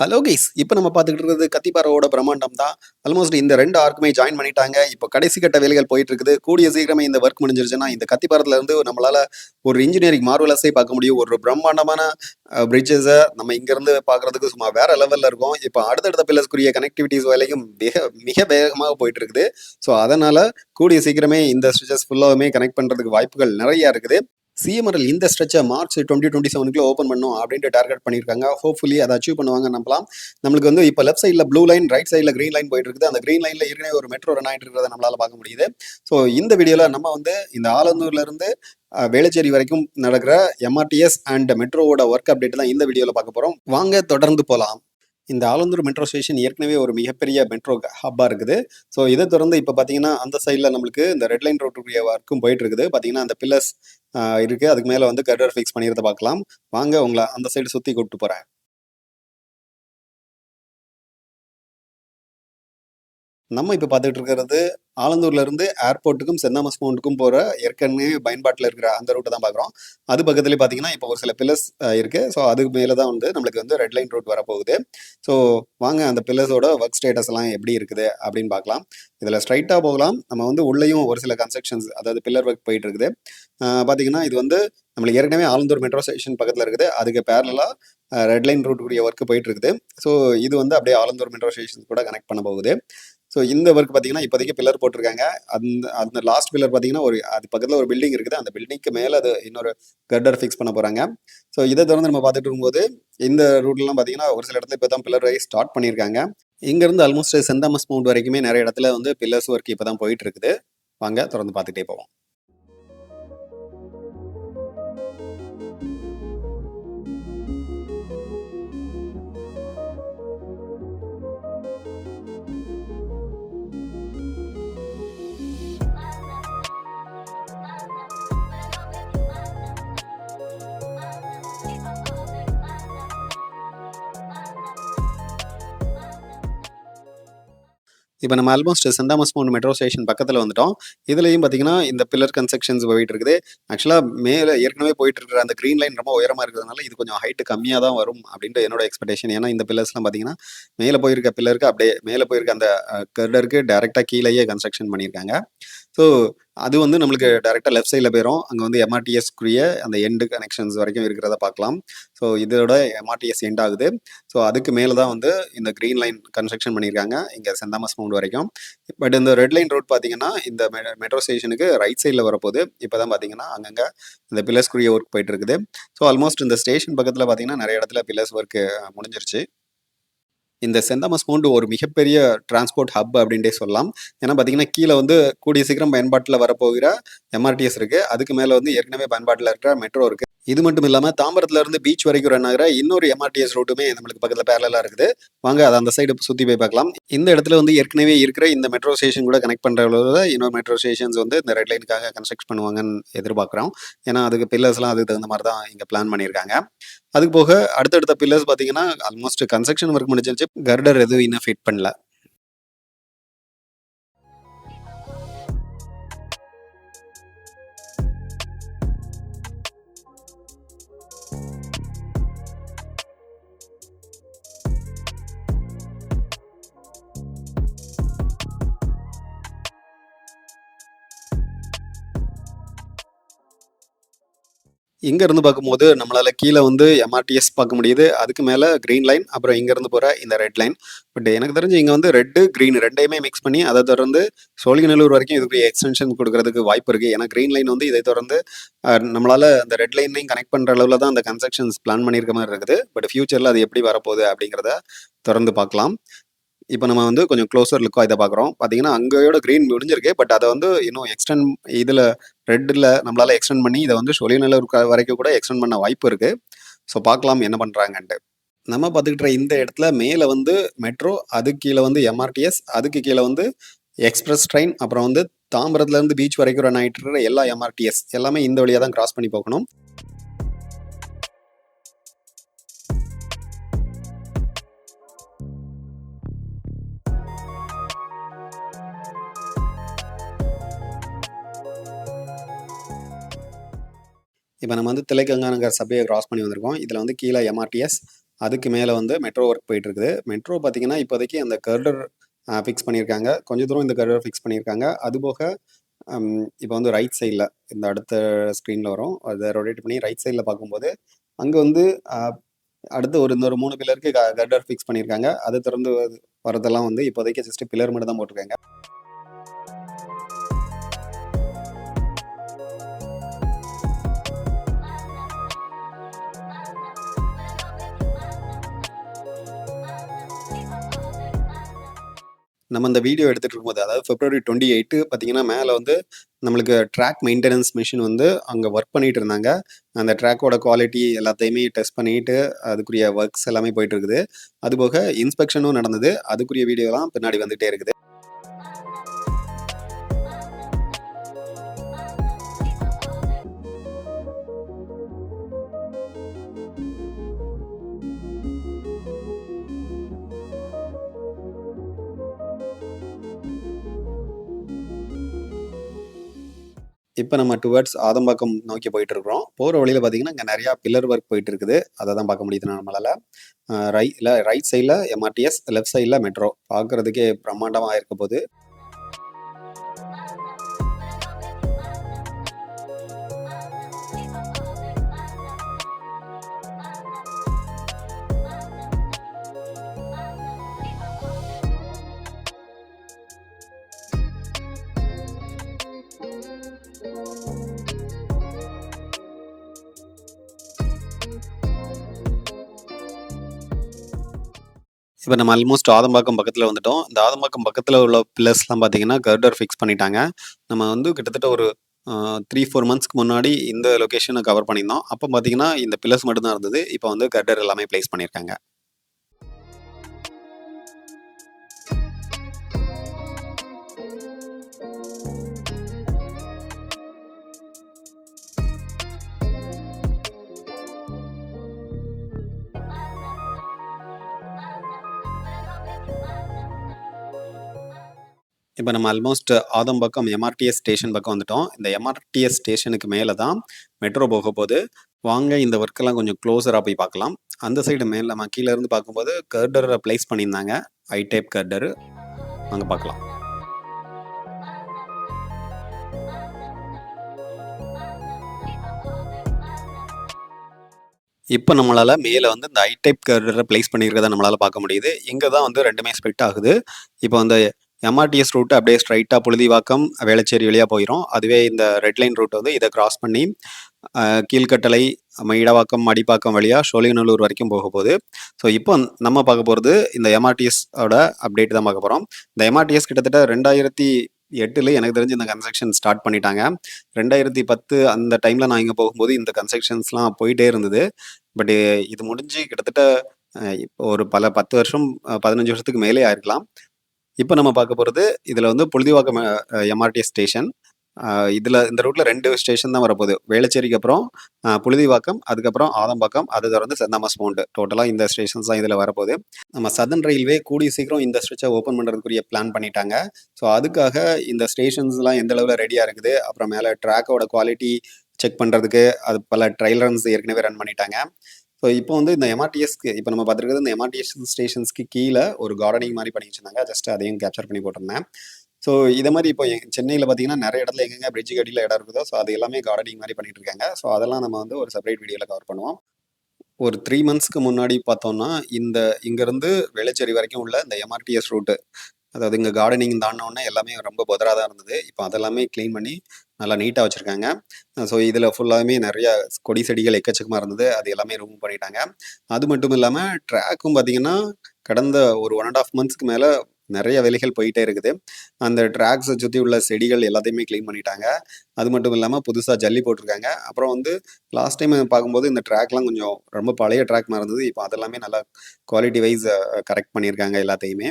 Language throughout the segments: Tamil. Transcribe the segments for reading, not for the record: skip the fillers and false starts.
ஹலோ கைஸ், இப்போ நம்ம பார்த்துக்கிட்டு இருக்கிறது கத்திப்பாராவோட பிரம்மாண்டம் தான். ஆல்மோஸ்ட் இந்த 2 ஆர்க்குமே ஜாயின் பண்ணிட்டாங்க. இப்போ கடைசி கட்ட வேலைகள் போயிட்டு இருக்குது. கூடிய சீக்கிரமே இந்த ஒர்க் முடிஞ்சிருச்சுன்னா, இந்த கத்திப்பாரத்துல இருந்து நம்மளால ஒரு இன்ஜினியரிங் மார்வலஸே பார்க்க முடியும். ஒரு பிரம்மாண்டமான பிரிட்ஜஸை நம்ம இங்கிருந்து பார்க்கறதுக்கு சும்மா வேற லெவல்ல இருக்கும். இப்போ அடுத்தடுத்த பில்லர்ஸ்க்குரிய கனெக்டிவிட்டிஸ் வேலையும் மிக மிக வேகமாக போயிட்டு இருக்குது. ஸோ அதனால கூடிய சீக்கிரமே இந்த ஸ்ட்ரெச்சஸ் ஃபுல்லாவுமே கனெக்ட் பண்றதுக்கு வாய்ப்புகள் நிறைய இருக்குது. சிஎம்ஆர்எல் இந்த ஸ்ட்ரெச்சை மார்ச் 2027 ஓப்பன் பண்ணும் அப்படின்ட்டு டார்கெட் பண்ணியிருக்காங்க. ஹோப்ஃபுல்லி அதை அச்சீவ் பண்ணுவாங்க நம்பலாம். நம்மளுக்கு வந்து இப்போ லெஃப்ட் சைடில் ப்ளூ லைன், ரைட் சைடில் க்ரீன் லைன் போயிட்டு இருக்குது. அந்த க்ரீன் லைனில் ஏற்கனவே ஒரு மெட்ரோ ரன் ஆகிட்டு இருக்கிறத நம்மளால பார்க்க முடியுது. ஸோ இந்த வீடியோவில் நம்ம வந்து இந்த ஆலந்தூர்ல இருந்து வேளச்சேரி வரைக்கும் நடக்கிற எம்ஆர்டிஎஸ் அண்ட் மெட்ரோவோட ஒர்க் அப்டேட் தான் இந்த வீடியோவில் பார்க்க போகிறோம். வாங்க தொடர்ந்து போகலாம். இந்த ஆலந்தூர் மெட்ரோ ஸ்டேஷன் ஏற்கனவே ஒரு மிகப்பெரிய மெட்ரோ ஹப்பாக இருக்குது. ஸோ இதை தொடர்ந்து இப்போ பார்த்தீங்கன்னா அந்த சைடில் நம்மளுக்கு இந்த ரெட் லைன் ரோட்டுடைய ஒர்க்கும் போயிட்டு இருக்குது. பார்த்தீங்கன்னா அந்த பில்லர்ஸ் இருக்குது. அதுக்கு மேலே வந்து கர்டர் ஃபிக்ஸ் பண்ணியிருந்த பார்க்கலாம். வாங்க உங்களை அந்த சைடு சுற்றி கூப்பிட்டு போகிறேன். நம்ம இப்போ பார்த்துட்டு இருக்கிறது ஆலந்தூர்ல இருந்து ஏர்போர்ட்டுக்கும் சென்ட் தாமஸ் மவுண்ட்டுக்கும் போகிற ஏற்கனவே பயன்பாட்டில் இருக்கிற அந்த ரூட்டை தான் பார்க்குறோம். அது பக்கத்துலேயே பார்த்தீங்கன்னா இப்போ ஒரு சில பில்லர்ஸ் இருக்குது. ஸோ அதுக்கு மேலே தான் வந்து நம்மளுக்கு வந்து ரெட் லைன் ரூட் வரப்போகுது. ஸோ வாங்க அந்த பில்லர்ஸோட ஒர்க் ஸ்டேட்டஸ் எல்லாம் எப்படி இருக்குது அப்படின்னு பார்க்கலாம். இதில் ஸ்ட்ரைட்டாக போகலாம். நம்ம வந்து உள்ளேயும் ஒரு சில கன்ஸ்ட்ரக்ஷன்ஸ், அதாவது பில்லர் ஒர்க் போயிட்டு இருக்குது. பார்த்தீங்கன்னா இது வந்து நம்மளுக்கு ஏற்கனவே ஆலந்தூர் மெட்ரோ ஸ்டேஷன் பக்கத்தில் இருக்குது. அதுக்கு பேரலாக ரெட் லைன் ரூட்டுக்குரிய ஒர்க் போயிட்டு இருக்குது. ஸோ இது வந்து அப்படியே ஆலந்தூர் மெட்ரோ ஸ்டேஷன் கூட கனெக்ட் பண்ண போகுது. ஸோ இந்த ஒர்க் பார்த்தீங்கன்னா இப்போதைக்கு பில்லர் போட்டிருக்காங்க. அந்த அந்த லாஸ்ட் பில்லர் பார்த்தீங்கன்னா ஒரு அது பக்கத்தில் ஒரு பில்டிங் இருக்குது. அந்த பில்டிங்க்கு மேலே அது இன்னொரு கர்டர் ஃபிக்ஸ் பண்ண போகிறாங்க. ஸோ இதை தொடர்ந்து நம்ம பார்த்துட்டு இருக்கும்போது இந்த ரூட்லாம் பார்த்தீங்கன்னா ஒரு சில இடத்துல இப்போ தான் பில்லர் ரைஸ் ஸ்டார்ட் பண்ணியிருக்காங்க. இங்கேருந்து ஆல்மோஸ்ட் சென்ட் தாமஸ் மவுண்ட் வரைக்குமே நிறைய இடத்துல வந்து பில்லர்ஸ் ஒர்க் இப்போ தான் போயிட்டு இருக்குது. வாங்க தொடர்ந்து பார்த்துட்டே போவோம். இப்போ நம்ம almost Saint Thomas Mount metro station பக்கத்தில் வந்துட்டோம். இதுலேயும் பார்த்தீங்கன்னா இந்த பில்லர் கன்ஸ்ட்ரக்ஷன்ஸ் போயிட்டு இருக்குது. ஆக்சுவலாக மேலே ஏற்கனவே போயிட்டு இருக்கிற அந்த க்ரீன் லைன் ரொம்ப உயரமாக இருக்கிறதுனால இது கொஞ்சம் ஹைட்டு கம்மியாக தான் வரும் அப்படின்ட்டு என்னோட எக்ஸ்பெக்டேஷன். ஏன்னா இந்த பில்லர்ஸ்லாம் பார்த்தீங்கன்னா மேலே போயிருக்க பில்லருக்கு அப்படியே மேலே போயிருக்க அந்த கர்டருக்கு டேரெக்டாக கீழேயே கன்ஸ்ட்ரக்ஷன் பண்ணியிருக்காங்க. ஸோ அது வந்து நம்மளுக்கு டேரெக்டாக லெஃப்ட் சைடில் போயிடும். அங்கே வந்து எம்ஆர்டிஎஸ்க்குரிய அந்த எண்டு கனெக்ஷன்ஸ் வரைக்கும் இருக்கிறத பார்க்கலாம். ஸோ இதோட எம்ஆர்டிஎஸ் எண்ட் ஆகுது. ஸோ அதுக்கு மேலே தான் வந்து இந்த க்ரீன் லைன் கன்ஸ்ட்ரக்ஷன் பண்ணியிருக்காங்க இங்கே சென்ட் தாமஸ் மவுண்ட் வரைக்கும். பட் இந்த ரெட் லைன் ரோட் பார்த்தீங்கன்னா இந்த மெட்ரோ ஸ்டேஷனுக்கு ரைட் சைடில் வரப்போகுது. இப்போ தான் பார்த்தீங்கன்னா அங்கங்கே இந்த பில்லர்ஸ்க்குரிய ஒர்க் போயிட்டு இருக்குது. ஸோ ஆல்மோஸ்ட் இந்த ஸ்டேஷன் பக்கத்தில் பார்த்தீங்கன்னா நிறைய இடத்துல பில்லர்ஸ் ஒர்க் முடிஞ்சிருச்சு. இந்த சென்ட் தாமஸ் மவுண்ட் ஒரு மிகப்பெரிய டிரான்ஸ்போர்ட் ஹப் அப்படின்ட்டே சொல்லலாம். ஏன்னா பார்த்தீங்கன்னா கீழே வந்து கூடிய சீக்கிரம் பயன்பாட்டில் வரப்போகிற எம்ஆர்டிஎஸ் இருக்கு. அதுக்கு மேலே வந்து ஏற்கனவே பயன்பாட்டில் இருக்கிற மெட்ரோ இருக்கு. இது மட்டும் இல்லாமல் தாம்பரத்துல இருந்து பீச் வரைக்கும் ரன் ஆகிற இன்னொரு எம்ஆர்டிஎஸ் ரூட்டுமே நம்மளுக்கு பக்கத்தில் பேரலாக இருக்குது. வாங்க அதை அந்த சைடு சுற்றி போய் பார்க்கலாம். இந்த இடத்துல வந்து ஏற்கனவே இருக்கிற இந்த மெட்ரோ ஸ்டேஷன் கூட கனெக்ட் பண்ணுற அளவில் இன்னொரு மெட்ரோ ஸ்டேஷன்ஸ் வந்து இந்த ரெட் லைனுக்காக கன்ஸ்ட்ரக்ட் பண்ணுவாங்கன்னு எதிர்பார்க்குறோம். ஏன்னா அதுக்கு பில்லர்ஸ்லாம் அதுக்கு தகுந்த மாதிரி தான் இங்கே பிளான் பண்ணியிருக்காங்க. அதுக்கு போக அடுத்தடுத்த பில்லர்ஸ் பார்த்தீங்கன்னா ஆல்மோஸ்ட் கன்ஸ்ட்ரக்ஷன் ஒர்க் முடிஞ்சிருச்சு. கர்டர் எதுவும் இன்னும் ஃபிட் பண்ணல. இங்கேருந்து பார்க்கும்போது நம்மளால் கீழே வந்து எம்ஆர்டிஎஸ் பார்க்க முடியுது. அதுக்கு மேலே க்ரீன் லைன், அப்புறம் இங்கேருந்து போகிற இந்த ரெட் லைன். பட் எனக்கு தெரிஞ்சு இங்கே வந்து ரெட்டு க்ரீன் ரெண்டையுமே மிக்ஸ் பண்ணி அதை தொடர்ந்து சோழிங்கநல்லூர் வரைக்கும் இதுக்குரிய எக்ஸ்டென்ஷன் கொடுக்கறதுக்கு வாய்ப்பு இருக்குது. ஏன்னா க்ரீன் லைன் வந்து இதை தொடர்ந்து நம்மளால் அந்த ரெட் லைனையும் கனெக்ட் பண்ணுற அளவில் தான் அந்த கன்ஸ்ட்ரக்ஷன்ஸ் பிளான் பண்ணியிருக்க மாதிரி இருக்குது. பட் ஃபியூச்சரில் அது எப்படி வரப்போகுது அப்படிங்கிறத தொடர்ந்து பார்க்கலாம். இப்போ நம்ம வந்து கொஞ்சம் க்ளோஸர் லுக்காக இதை பார்க்குறோம். பார்த்தீங்கன்னா அங்கேயோட க்ரீன் முடிஞ்சிருக்கு. பட் அதை வந்து இன்னும் எக்ஸ்டெண்ட் இதில் ரெட்டில் நம்மளால் எக்ஸ்டெண்ட் பண்ணி இதை வந்து சோழிங்கநல்லூர் வரைக்கும் கூட எக்ஸ்டெண்ட் பண்ண வாய்ப்பு இருக்குது. ஸோ பார்க்கலாம் என்ன பண்ணுறாங்கன்ட்டு. நம்ம பார்த்துக்கிட்ட இந்த இடத்துல மேலே வந்து மெட்ரோ, அதுக்கு கீழே வந்து எம்ஆர்டிஎஸ், அதுக்கு கீழே வந்து எக்ஸ்பிரஸ் ட்ரெயின், அப்புறம் வந்து தாம்பரத்துலேருந்து பீச் வரைக்கும் ரன் ஆகிட்டு இருக்கிற எல்லா எம்ஆர்டிஎஸ் எல்லாமே இந்த வழியாக தான் கிராஸ் பண்ணி போகணும். இப்போ நம்ம வந்து திலைக்கங்கா நகர் சபையை கிராஸ் பண்ணி வந்திருக்கோம். இதில் வந்து கீழே எம்ஆர்டிஎஸ், அதுக்கு மேலே வந்து மெட்ரோ ஒர்க் போயிட்டுருக்குது. மெட்ரோ பார்த்தீங்கன்னா, இப்போதைக்கு அந்த கர்டர் ஃபிக்ஸ் பண்ணியிருக்காங்க. கொஞ்சம் தூரம் இந்த கர்டர் ஃபிக்ஸ் பண்ணியிருக்காங்க. அதுபோக இப்போ வந்து ரைட் சைடில இந்த அடுத்த ஸ்க்ரீனில் வரும். அதை ரொட்டேட் பண்ணி ரைட் சைடில் பார்க்கும்போது, அங்கே வந்து அ அடுத்து இன்னொரு 3 பில்லருக்கு கர்டர் ஃபிக்ஸ் பண்ணியிருக்காங்க. அதை திறந்து வரதெல்லாம் வந்து இப்போதைக்கு ஜஸ்ட் பில்லர் மட்டும் தான் போட்டிருக்காங்க. நம்ம இந்த வீடியோ எடுத்துட்டு இருக்கும்போது, அதாவது February 28 பார்த்தீங்கன்னா, மேல வந்து நம்மளுக்கு ட்ராக் மெயின்டனன்ஸ் மிஷின் வந்து அங்க ஒர்க் பண்ணிட்டு இருந்தாங்க. அந்த ட்ராக்கோட குவாலிட்டி எல்லாத்தையுமே டெஸ்ட் பண்ணிட்டு, அதுக்குரிய ஒர்க்ஸ் எல்லாமே போயிட்டு இருக்குது. அதுபோக இன்ஸ்பெக்ஷனும் நடந்தது. அதுக்குரிய வீடியோலாம் பின்னாடி வந்துட்டே இருக்குது. இப்ப நம்ம டுவர்ட்ஸ் ஆதம்பாக்கம் நோக்கி போயிட்டு இருக்கிறோம். போற வழியில பார்த்தீங்கன்னா, இங்க நெறையா பில்லர் ஒர்க் போயிட்டு இருக்குது. அத தான் பார்க்க முடியுது நம்மளால. ரைட் சைட்ல எம்ஆர்டிஎஸ், லெஃப்ட் சைட்ல மெட்ரோ. பார்க்கறதுக்கே பிரம்மாண்டமா இருக்க போது. இப்ப நம்ம ஆல்மோஸ்ட் ஆதம்பாக்கம் பக்கத்துல வந்துட்டோம். இந்த ஆதம்பாக்கம் பக்கத்துல உள்ள பில்லர்ஸ்லாம் பார்த்தீங்கன்னா, கர்டர் ஃபிக்ஸ் பண்ணிட்டாங்க. நம்ம வந்து கிட்டத்தட்ட ஒரு 3, 4 மந்த்ஸ்க்கு முன்னாடி இந்த லொகேஷன கவர் பண்ணியிருந்தோம். அப்ப பார்த்தீங்கன்னா, இந்த பில்லர்ஸ் மட்டும் தான் இருந்தது. இப்ப வந்து கர்டர் எல்லாமே பிளேஸ் பண்ணியிருக்காங்க. இப்ப நம்ம ஆல்மோஸ்ட் ஆதம்பாக்கம் எம்ஆர்டிஎஸ் ஸ்டேஷன் பக்கம் வந்துட்டோம். இந்த எம்ஆர்டிஎஸ் ஸ்டேஷனுக்கு மேல தான் மெட்ரோ போகப்போது. வாங்க இந்த ஒர்க்கெல்லாம் கொஞ்சம் க்ளோஸரா போய் பார்க்கலாம். அந்த சைடு மேல நம்ம கீழ இருந்து பார்க்கும்போது கர்டர பிளேஸ் பண்ணியிருந்தாங்க. ஐ டைப் கர்டரு. வாங்க பார்க்கலாம். இப்ப நம்மளால மேல வந்து இந்த ஐ டைப் கர்டர பிளேஸ் பண்ணியிருக்கிறத நம்மளால பார்க்க முடியுது. இங்க தான் வந்து 2மே ஸ்ப்ளிட் ஆகுது. இப்போ அந்த எம்ஆர்டிஎஸ் ரூட் அப்படியே ஸ்ட்ரைட்டா புழுதிவாக்கம், வேளச்சேரி வழியா போயிரும். அதுவே இந்த ரெட் லைன் ரூட் வந்து இத கிராஸ் பண்ணி கீழ்கட்டளை, இடவாக்கம், மடிப்பாக்கம் வழியா சோழிங்கநல்லூர் வரைக்கும் போகப்போது. ஸோ இப்போ நம்ம பார்க்க போறது இந்த எம்ஆர்டிஎஸ் ஓட அப்டேட் தான் பார்க்க போறோம். இந்த எம்ஆர்டிஎஸ் கிட்டத்தட்ட 2008ல எனக்கு தெரிஞ்சு இந்த கன்ஸ்ட்ரக்ஷன் ஸ்டார்ட் பண்ணிட்டாங்க. 2010 அந்த டைம்ல நான் இங்க போகும்போது இந்த கன்ஸ்ட்ரக்ஷன்ஸ்லாம் போயிட்டே இருந்தது. பட் இது முடிஞ்சு கிட்டத்தட்ட இப்போ ஒரு 10 வருஷம் 15 வருஷத்துக்கு மேலே ஆயிருக்கலாம். இப்போ நம்ம பார்க்க போறது இதுல வந்து புழுதிவாக்கம் எம்ஆர்டிஎஸ் ஸ்டேஷன். இதுல இந்த ரூட்ல 2 ஸ்டேஷன் தான் வரப்போகுது. வேளச்சேரிக்கு அப்புறம் புழுதிவாக்கம், அதுக்கப்புறம் ஆதம்பாக்கம், அது தொடர்ந்து சென்ட் தாமஸ் மவுண்ட். டோட்டலா இந்த ஸ்டேஷன்ஸ் தான் இதுல வரப்போகுது. நம்ம சதர்ன் ரயில்வே கூடிய சீக்கிரம் இந்த ஸ்ட்ரெச்சை ஓப்பன் பண்றதுக்குரிய பிளான் பண்ணிட்டாங்க. ஸோ அதுக்காக இந்த ஸ்டேஷன்ஸ்லாம் எந்த அளவுல ரெடியா இருக்குது, அப்புறம் மேல ட்ராக்கோட குவாலிட்டி செக் பண்றதுக்கு அது பல ட்ரையல் ரன்ஸ் ஏற்கனவே ரன் பண்ணிட்டாங்க. ஸோ இப்போ வந்து இந்த எம்ஆர்டிஎஸ்க்கு இப்போ நம்ம பார்த்துருக்கிறது இந்த எம்ஆர்டிஎஸ் ஸ்டேஷன்ஸ்க்கு கீழே ஒரு கார்டனிங் மாதிரி பண்ணி வச்சிருந்தாங்க. ஜஸ்ட் அதையும் கேப்சர் பண்ணி போட்டிருந்தேன். ஸோ இதை மாதிரி இப்போ சென்னையில் பார்த்தீங்கன்னா நிறைய இடத்துல எங்கெங்க பிரிட்ஜுக்கு அடியில் இடம் இருக்குதோ ஸோ அது எல்லாமே கார்டனிங் மாதிரி பண்ணிட்டு இருக்காங்க. ஸோ அதெல்லாம் நம்ம வந்து ஒரு செப்பரேட் வீடியோவில் கவர் பண்ணுவோம். ஒரு 3 மந்த்ஸ்க்கு முன்னாடி பார்த்தோம்னா இங்கேருந்து வேளச்சேரி வரைக்கும் உள்ள இந்த எம்ஆர்டிஎஸ் ரூட்டு, அதாவது இங்கே கார்டனிங் தாண்டினோடனே எல்லாமே ரொம்ப பொதராக தான் இருந்தது. இப்போ அதெல்லாமே க்ளீன் பண்ணி நல்லா நீட்டாக வச்சுருக்காங்க. ஸோ இதில் ஃபுல்லாகவே நிறையா கொடி செடிகள் எக்கச்சக்கமாக இருந்தது. அது எல்லாமே ரிமூவ் பண்ணிட்டாங்க. அது மட்டும் இல்லாமல் ட்ராக்கும் பார்த்தீங்கன்னா கடந்த ஒரு 1.5 மந்த்ஸ்க்கு மேலே நிறைய வேலைகள் போயிட்டே இருக்குது. அந்த ட்ராக்ஸை சுற்றி உள்ள செடிகள் எல்லாத்தையுமே க்ளீன் பண்ணிட்டாங்க. அது மட்டும் இல்லாமல் புதுசாக ஜல்லி போட்டிருக்காங்க. அப்புறம் வந்து லாஸ்ட் டைம் பார்க்கும்போது இந்த ட்ராக்லாம் கொஞ்சம் ரொம்ப பழைய ட்ராக் மாதிரி இருந்தது. இப்போ அதெல்லாமே நல்லா குவாலிட்டி வைஸ் கரெக்ட் பண்ணியிருக்காங்க எல்லாத்தையுமே.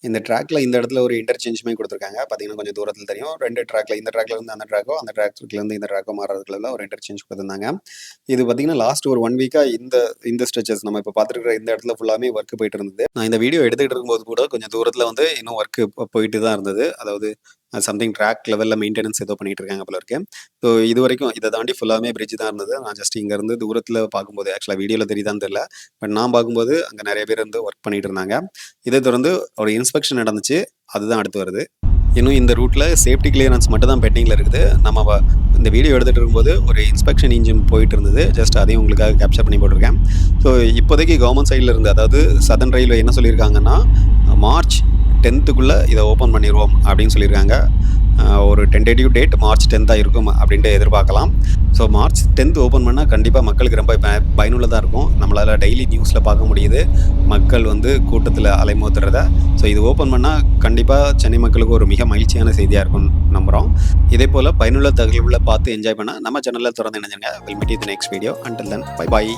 இந்த ட்ராக்ல இந்த இடத்துல ஒரு இன்டர்சேஞ்சுமே கொடுத்துருக்காங்க. பார்த்தீங்கன்னா கொஞ்சம் தூரத்தில் தெரியும். 2 ட்ராக்ல இந்த ட்ராக்ல இருந்து அந்த ட்ராக்கோ, அந்த ட்ராக்ல இருந்து இந்த ட்ராக்கோ மாறுறதுக்குள்ள ஒரு இன்டர்சேஞ்ச் கொடுத்துருந்தாங்க. இது பார்த்தீங்கன்னா லாஸ்ட் ஒரு 1 வீக்கா இந்த ஸ்ட்ரெச்சஸ் நம்ம இப்போ பார்த்துருக்கிற இந்த இடத்துல ஃபுல்லாமே ஒர்க் போயிட்டு இருந்தது. நான் இந்த வீடியோ எடுத்துக்கிட்டு இருக்கும்போது கூட கொஞ்சம் தூரத்தில் வந்து இன்னும் ஒர்க் போயிட்டு தான் இருந்தது. அதாவது சம்திங் ட்ராக் லெவலில் மெயின்டெனன்ஸ் ஏதோ பண்ணிட்டு இருக்காங்க போல இருக்கு. ஸோ இது வரைக்கும் இதை தாண்டி ஃபுல்லாமே பிரிட்ஜ் தான் இருந்தது. நான் ஜஸ்ட் இங்கேருந்து தூரத்தில் பார்க்கும்போது ஆக்சுவலாக வீடியோவில் தெரியுதான்னு தெரியல, பட் நான் பார்க்கும்போது அங்கே நிறைய பேர் வந்து ஒர்க் பண்ணிட்டு இருந்தாங்க. இதை தொடர்ந்து ஒரு இன்ஸ்பெக்ஷன் நடந்துச்சு, அதுதான் அடுத்து வருது. இன்னும் இந்த ரூட்டில் சேஃப்டி கிளியரன்ஸ் மட்டும் தான் பெண்டிங்கில் இருக்குது. நம்ம இந்த வீடியோ எடுத்துகிட்டு இருக்கும்போது ஒரு இன்ஸ்பெக்ஷன் இன்ஜின் போயிட்டு இருந்தது. ஜஸ்ட் அதையும் உங்களுக்காக கேப்சர் பண்ணி போட்டிருக்கேன். ஸோ இப்போதைக்கு கவர்மெண்ட் சைடில் இருந்து, அதாவது சதர்ன் ரயில்வே என்ன சொல்லியிருக்காங்கன்னா, மார்ச் 10க்குள்ளே இதை ஓப்பன் பண்ணிடுவோம் அப்படின்னு சொல்லியிருக்காங்க. ஒரு டென்டேட்டிவ் டேட் மார்ச் 10 இருக்கும் அப்படின்ட்டு எதிர்பார்க்கலாம். ஸோ மார்ச் 10 ஓப்பன் பண்ணால் கண்டிப்பாக மக்களுக்கு ரொம்ப பயனுள்ளதாக இருக்கும். நம்மளால் டெய்லி நியூஸில் பார்க்க முடியுது மக்கள் வந்து கூட்டத்தில் அலைமோதுறத. ஸோ இது ஓப்பன் பண்ணால் கண்டிப்பாக சென்னை மக்களுக்கு ஒரு மிக மகிழ்ச்சியான செய்தியாக இருக்கும்னு நம்புகிறோம். இதே போல் பயனுள்ள தகவல்களை பார்த்து என்ஜாய் பண்ண நம்ம சேனலில் தொடர்ந்து இணைஞ்சுங்க. Will meet you the next video. Until then bye bye.